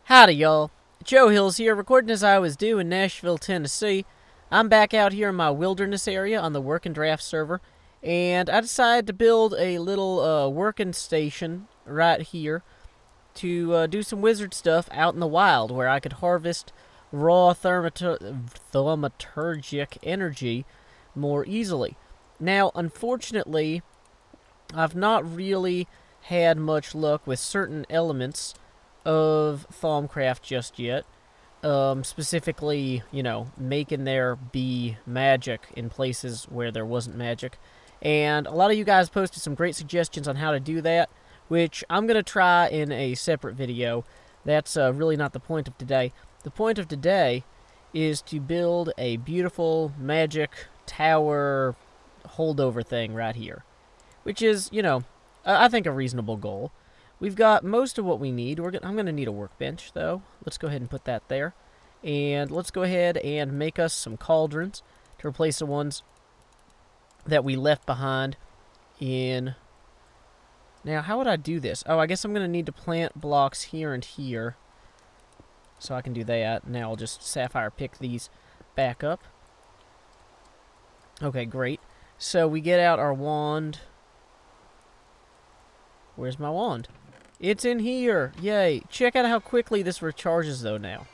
Howdy, y'all. Joe Hills here, recording as I was due in Nashville, Tennessee. I'm back out here in my wilderness area on the Working Draft server, and I decided to build a little working station right here to do some wizard stuff out in the wild, where I could harvest raw thaumaturgic energy more easily. Now, unfortunately, I've not really had much luck with certain elements of Thaumcraft just yet. Specifically, making there be magic in places where there wasn't magic. And a lot of you guys posted some great suggestions on how to do that, which I'm going to try in a separate video. That's really not the point of today. The point of today is to build a beautiful magic tower holdover thing right here, which is, I think a reasonable goal. We've got most of what we need. I'm going to need a workbench, though. Let's go ahead and put that there. And let's go ahead and make us some cauldrons to replace the ones that we left behind in... Now, how would I do this? Oh, I guess I'm going to need to plant blocks here and here, so I can do that. Now I'll just sapphire pick these back up. Okay, great. So we get out our wand. Where's my wand? It's in here! Yay! Check out how quickly this recharges, though, now.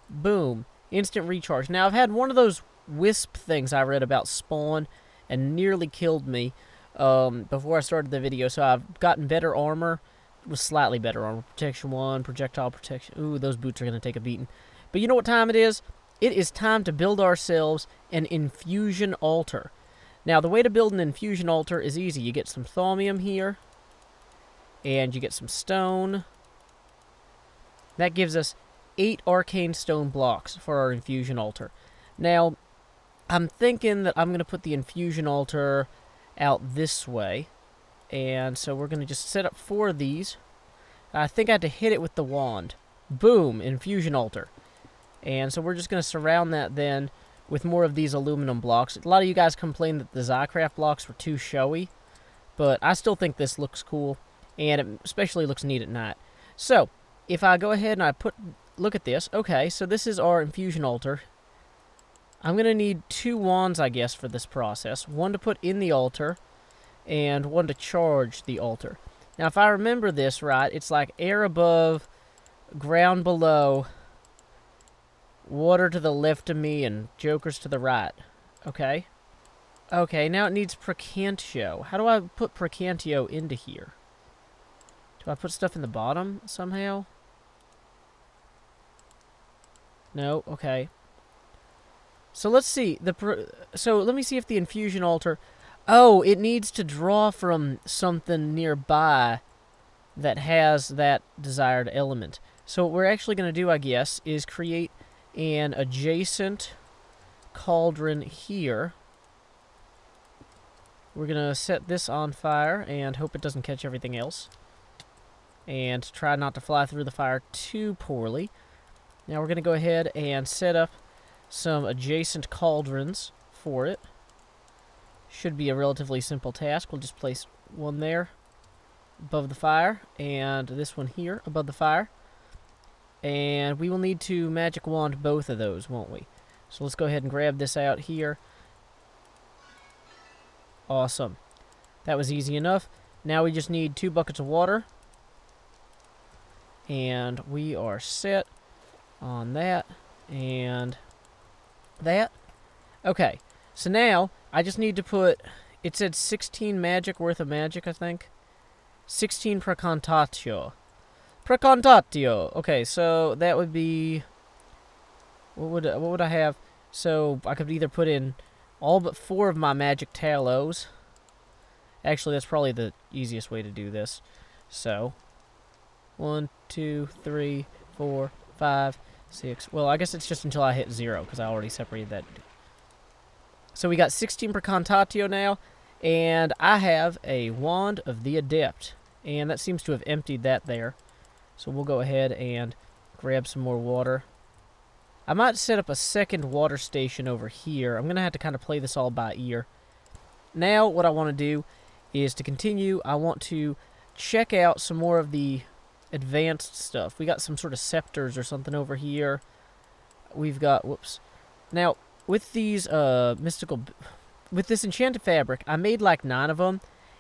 Boom. Instant recharge. Now, I've had one of those wisp things I read about spawn and nearly killed me before I started the video, so I've gotten better armor. With slightly better armor. Protection 1, projectile protection. Ooh, those boots are going to take a beating. But you know what time it is? It is time to build ourselves an infusion altar. Now, the way to build an infusion altar is easy. You get some thaumium here. And you get some stone. That gives us 8 arcane stone blocks for our infusion altar. Now, I'm thinking that I'm going to put the infusion altar out this way. And so we're going to just set up 4 of these. I think I had to hit it with the wand. Boom! Infusion altar. And so we're just going to surround that then with more of these aluminum blocks. A lot of you guys complained that the JoeHillsTSD blocks were too showy. But I still think this looks cool. And it especially looks neat at night. So, if I go ahead and look at this. Okay, so this is our infusion altar. I'm going to need 2 wands, I guess, for this process. One to put in the altar, and one to charge the altar. Now, if I remember this right, it's like air above, ground below, water to the left of me, and jokers to the right. Okay? Okay, now it needs Precantio. How do I put Precantio into here? Do I put stuff in the bottom somehow? No? Okay. So let's see. So let me see if the infusion altar... Oh, it needs to draw from something nearby that has that desired element. So what we're actually going to do, I guess, is create an adjacent cauldron here. We're going to set this on fire and hope it doesn't catch everything else. And try not to fly through the fire too poorly. Now we're going to go ahead and set up some adjacent cauldrons for it. Should be a relatively simple task. We'll just place one there above the fire, and this one here above the fire. And we will need to magic wand both of those, won't we? So let's go ahead and grab this out here. Awesome. That was easy enough. Now we just need 2 buckets of water. And we are set on that and that. Okay, so now I just need to put, it said 16 magic worth of magic, I think. 16 Precantatio. Precantatio! Okay, so that would be, what would I have? So I could either put in all but 4 of my magic talos. Actually, that's probably the easiest way to do this. So 1, 2, 3, 4, 5, 6. Well, I guess it's just until I hit 0, because I already separated that. So we got 16 Precantatio now, and I have a Wand of the Adept. And that seems to have emptied that there. So we'll go ahead and grab some more water. I might set up a second water station over here. I'm going to have to kind of play this all by ear. Now, what I want to do is to continue, I want to check out some more of the advanced stuff. We got some sort of scepters or something over here. We've got, whoops. Now, with these with this enchanted fabric, I made like 9 of them,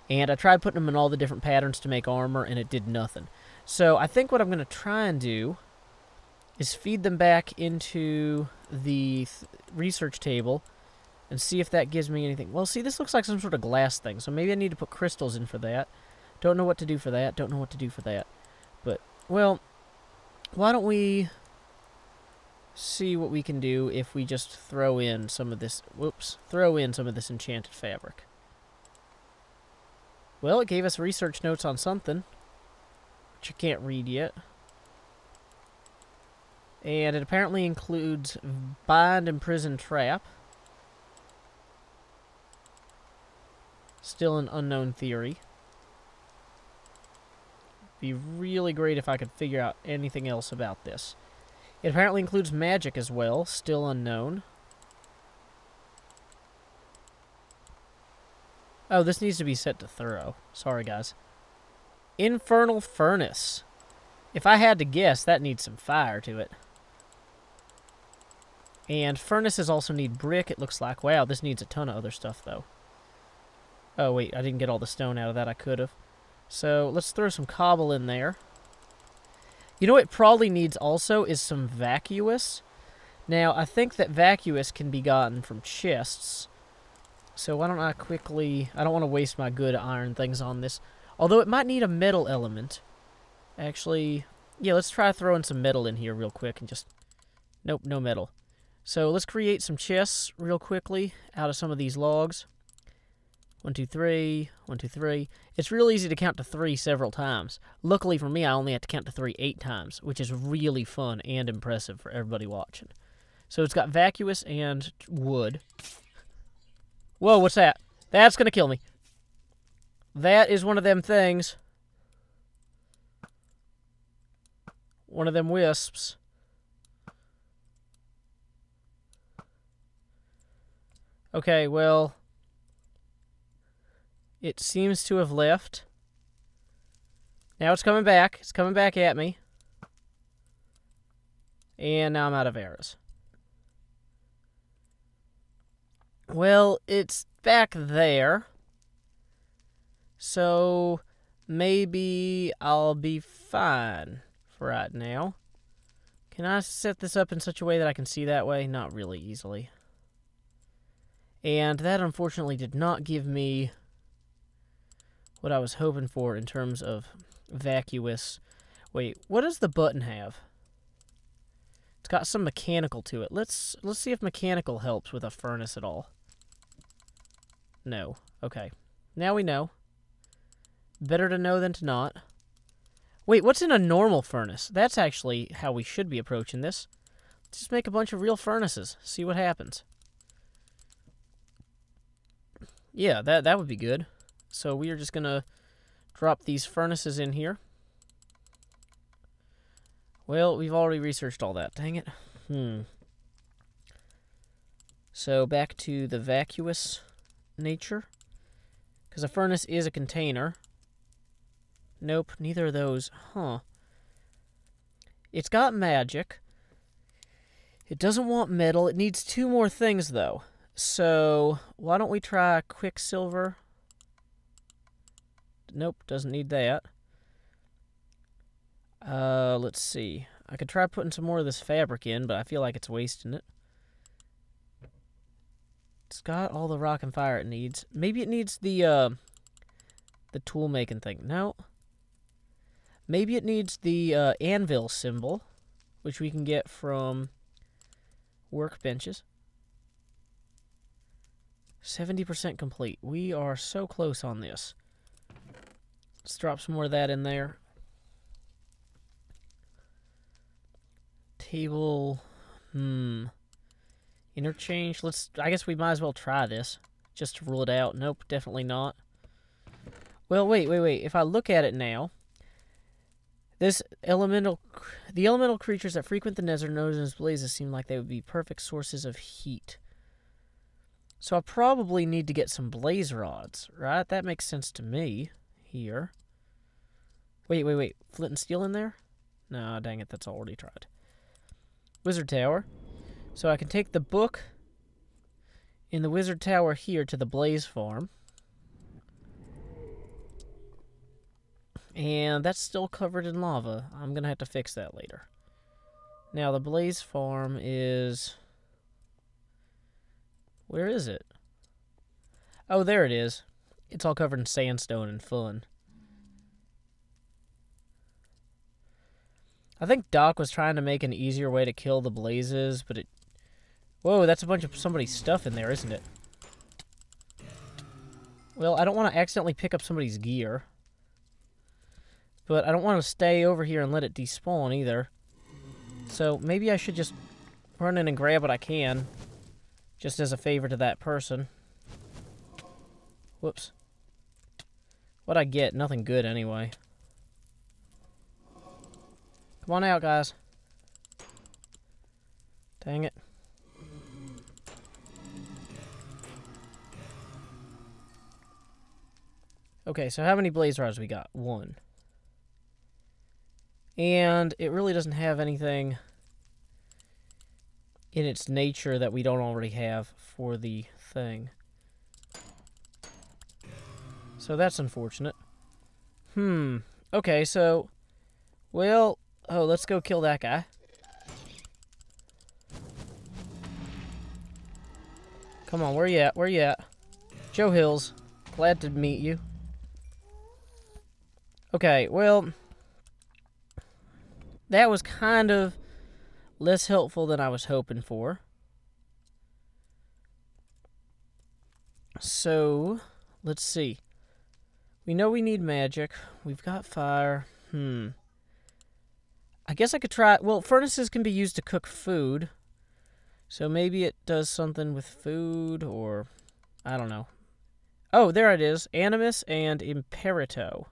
and I tried putting them in all the different patterns to make armor, and it did nothing. So I think what I'm going to try and do is feed them back into the research table and see if that gives me anything. Well, see, this looks like some sort of glass thing, so maybe I need to put crystals in for that. Don't know what to do for that. Don't know what to do for that. But, well, why don't we see what we can do if we just throw in some of this, throw in some of this enchanted fabric. Well, it gave us research notes on something, which I can't read yet. And it apparently includes bind, imprison, trap. Still an unknown theory. Be really great if I could figure out anything else about this. It apparently includes magic as well, still unknown. Oh, this needs to be set to thorough. Sorry, guys. Infernal furnace. If I had to guess, that needs some fire to it. And furnaces also need brick, it looks like. Wow, this needs a ton of other stuff, though. Oh, wait, I didn't get all the stone out of that. I could have. So, let's throw some cobble in there. You know what it probably needs also is some vacuous. Now, I think that vacuous can be gotten from chests. So, why don't I quickly... I don't want to waste my good iron things on this. Although, it might need a metal element. Actually, yeah, let's try throwing some metal in here real quick and just... Nope, no metal. So, let's create some chests real quickly out of some of these logs. 1, 2, 3, 1, 2, 3. It's real easy to count to 3 several times. Luckily for me, I only have to count to 3 8 times, which is really fun and impressive for everybody watching. So it's got vacuous and wood. Whoa, what's that? That's gonna kill me. That is one of them things. One of them wisps. Okay, well... It seems to have left. Now it's coming back. It's coming back at me. And now I'm out of arrows. Well, it's back there. So, maybe I'll be fine for right now. Can I set this up in such a way that I can see that way? Not really easily. And that unfortunately did not give me what I was hoping for in terms of vacuous. Wait, what does the button have? It's got some mechanical to it. Let's see if mechanical helps with a furnace at all. No. Okay. Now we know. Better to know than to not. Wait, what's in a normal furnace? That's actually how we should be approaching this. Let's just make a bunch of real furnaces. See what happens. Yeah, that would be good. So we are just going to drop these furnaces in here. Well, we've already researched all that. Dang it. So back to the vacuous nature. Because a furnace is a container. Nope, neither of those. Huh. It's got magic. It doesn't want metal. It needs 2 more things, though. So, why don't we try quicksilver? Nope, doesn't need that. Let's see. I could try putting some more of this fabric in, but I feel like it's wasting it. It's got all the rock and fire it needs. Maybe it needs the tool making thing. No. Maybe it needs the anvil symbol, which we can get from workbenches. 70% complete. We are so close on this. Let's drop some more of that in there. Table. Interchange. I guess we might as well try this. Just to rule it out. Nope, definitely not. Well, wait. If I look at it now, the elemental creatures that frequent the Nether known as blazes seem like they would be perfect sources of heat. So I probably need to get some blaze rods, right? That makes sense to me here. Wait. Flint and steel in there? No, dang it, that's already tried. Wizard Tower. So I can take the book in the Wizard Tower here to the Blaze Farm. And that's still covered in lava. I'm going to have to fix that later. Now, the Blaze Farm is... Where is it? Oh, there it is. It's all covered in sandstone and fun. I think Doc was trying to make an easier way to kill the blazes, but it... Whoa, that's a bunch of somebody's stuff in there, isn't it? Well, I don't want to accidentally pick up somebody's gear. But I don't want to stay over here and let it despawn either. So maybe I should just run in and grab what I can. Just as a favor to that person. Whoops. What'd I get? Nothing good anyway. Come on out, guys. Dang it. Okay, so how many blaze rods we got? 1. And it really doesn't have anything in its nature that we don't already have for the thing. So that's unfortunate. Okay, so... Well... Oh, let's go kill that guy. Come on, where you at? Where you at? Joe Hills. Glad to meet you. Okay, well... That was kind of less helpful than I was hoping for. So, let's see. We know we need magic. We've got fire. I guess I could try... Well, furnaces can be used to cook food. So maybe it does something with food, or... I don't know. Oh, there it is. Animus and Imperito.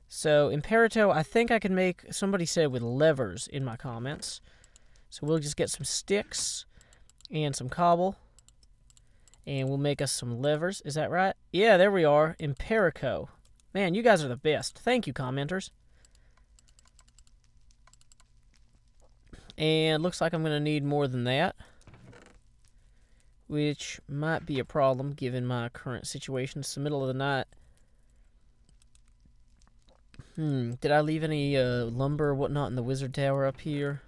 So, Imperito, I think I can make... Somebody said with levers in my comments. So we'll just get some sticks and some cobble. And we'll make us some levers. Is that right? Yeah, there we are. Imperico. Man, you guys are the best. Thank you, commenters. And looks like I'm going to need more than that. Which might be a problem given my current situation. It's the middle of the night. Did I leave any lumber or whatnot in the wizard tower up here?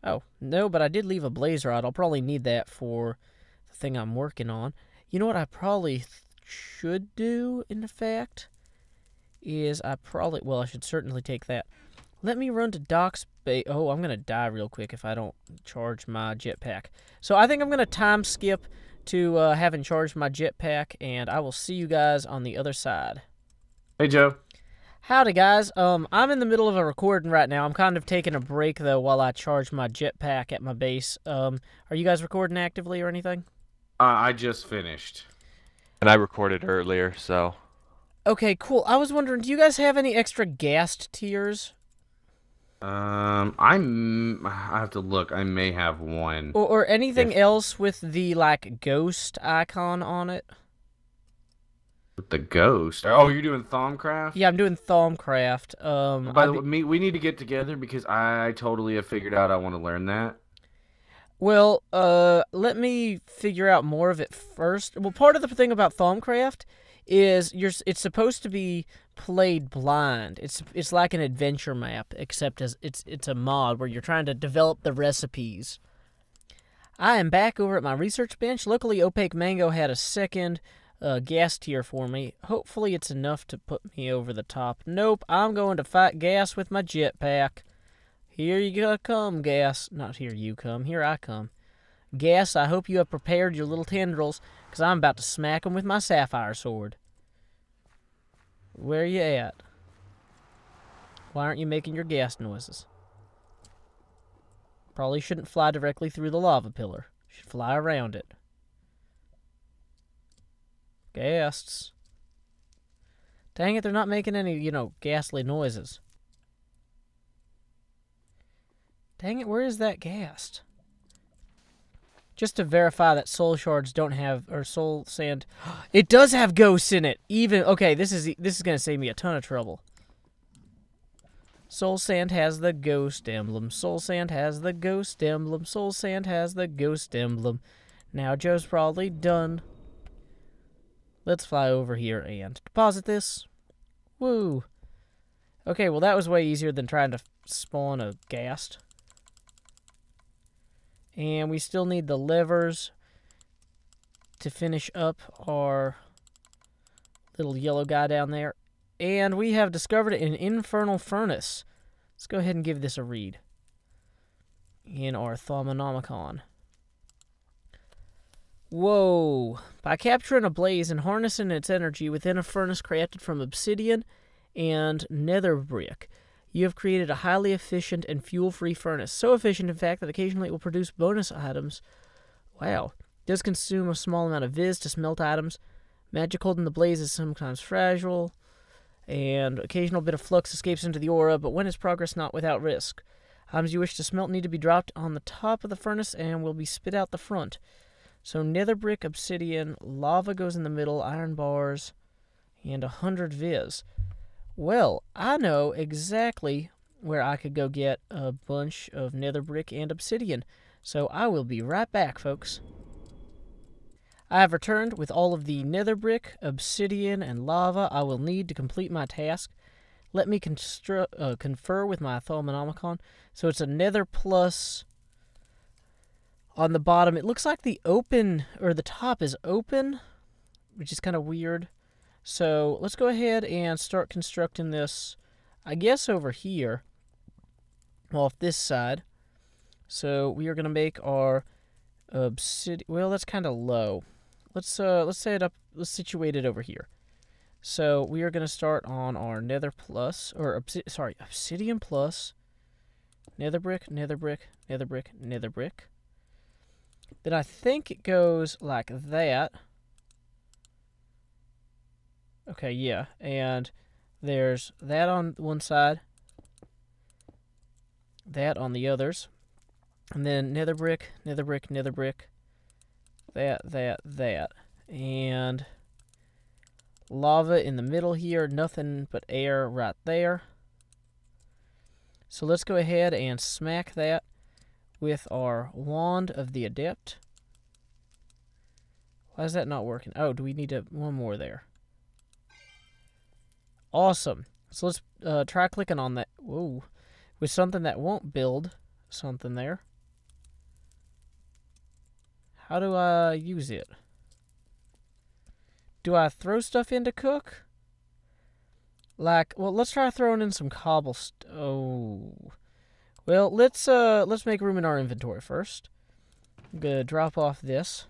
Oh, no, but I did leave a blaze rod. I'll probably need that for the thing I'm working on. You know what I probably should do, in fact, is well, I should certainly take that. Let me run to Doc's base. Oh, I'm going to die real quick if I don't charge my jetpack. So I think I'm going to time skip to having charged my jetpack, and I will see you guys on the other side. Hey, Joe. Howdy, guys. I'm in the middle of a recording right now. I'm kind of taking a break, though, while I charge my jetpack at my base. Are you guys recording actively or anything? I just finished. And I recorded earlier, so... Okay, cool. I was wondering, do you guys have any extra ghast tiers? I have to look. I may have one. Or anything else with the, like, ghost icon on it? With the ghost? Oh, you're doing Thaumcraft? Yeah, I'm doing Thaumcraft. By the way, we need to get together because I totally have figured out I want to learn that. Well, let me figure out more of it first. Well, part of the thing about Thaumcraft is it's supposed to be played blind. It's like an adventure map, except as it's a mod where you're trying to develop the recipes. I am back over at my research bench. Luckily, Opaque Mango had a second gas tier for me. Hopefully it's enough to put me over the top. Nope, I'm going to fight gas with my jetpack. Here you come, gas. Not here you come, here I come. Gas, I hope you have prepared your little tendrils, because I'm about to smack them with my sapphire sword. Where you at? Why aren't you making your gas noises? Probably shouldn't fly directly through the lava pillar. Should fly around it. Ghasts. Dang it, they're not making any, ghastly noises. Dang it, where is that ghast? Just to verify that soul shards don't have, or soul sand. It does have ghosts in it. Even, okay, this is going to save me a ton of trouble. Soul sand has the ghost emblem. Soul sand has the ghost emblem. Soul sand has the ghost emblem. Now Joe's probably done. Let's fly over here and deposit this. Woo. Okay, well that was way easier than trying to spawn a ghast. And we still need the levers to finish up our little yellow guy down there. And we have discovered an infernal furnace. Let's go ahead and give this a read in our Thaumcraft. Whoa. By capturing a blaze and harnessing its energy within a furnace crafted from obsidian and nether brick, you have created a highly efficient and fuel-free furnace. So efficient, in fact, that occasionally it will produce bonus items. Wow. It does consume a small amount of viz to smelt items. Magic holding the blaze is sometimes fragile, and occasional bit of flux escapes into the aura, but when its progress not without risk. Items you wish to smelt need to be dropped on the top of the furnace and will be spit out the front. So nether brick, obsidian, lava goes in the middle, iron bars, and 100 viz. Well, I know exactly where I could go get a bunch of nether brick and obsidian. So I will be right back, folks. I have returned with all of the nether brick, obsidian, and lava I will need to complete my task. Let me confer with my Thaumcraft. So it's a nether plus. On the bottom, it looks like the open, or the top is open, which is kind of weird. So let's go ahead and start constructing this, I guess, over here, off this side. So we are going to make our obsidian. Well, that's kind of low. Let's set it up. Let's situate it over here. So we are going to start on our nether plus, or obsidian plus, nether brick, nether brick, nether brick, nether brick. Then I think it goes like that. Okay, yeah, and there's that on one side, that on the others, and then nether brick, nether brick, nether brick, that, and lava in the middle here, nothing but air right there. So let's go ahead and smack that with our wand of the adept. Why is that not working? Oh, do we need one more there? Awesome. So let's try clicking on that. Whoa. With something that won't build something there. How do I use it? Do I throw stuff in to cook? Like, well, let's try throwing in some cobblestone. Oh. Well, let's make room in our inventory first. I'm gonna drop off this.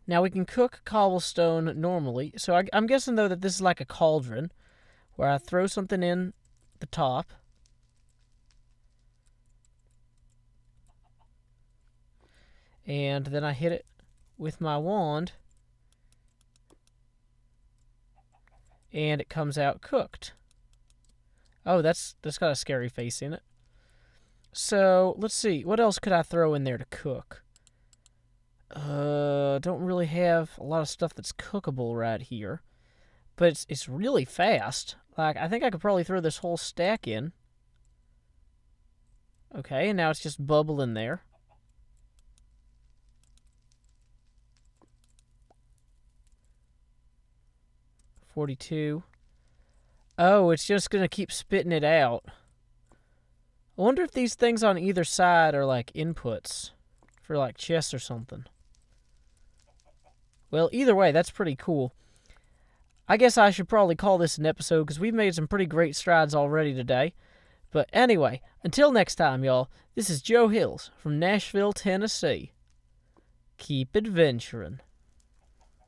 Now we can cook cobblestone normally. So I'm guessing though that this is like a cauldron, where I throw something in the top. And then I hit it with my wand. And it comes out cooked. Oh, that's got a scary face in it. So, let's see. What else could I throw in there to cook? Don't really have a lot of stuff that's cookable right here. But it's really fast. Like, I think I could probably throw this whole stack in. Okay, and now it's just bubbling there. $42. Oh, it's just going to keep spitting it out. I wonder if these things on either side are like inputs for like chests or something. Well, either way, that's pretty cool. I guess I should probably call this an episode because we've made some pretty great strides already today. But anyway, until next time, y'all, this is Joe Hills from Nashville, Tennessee. Keep adventuring.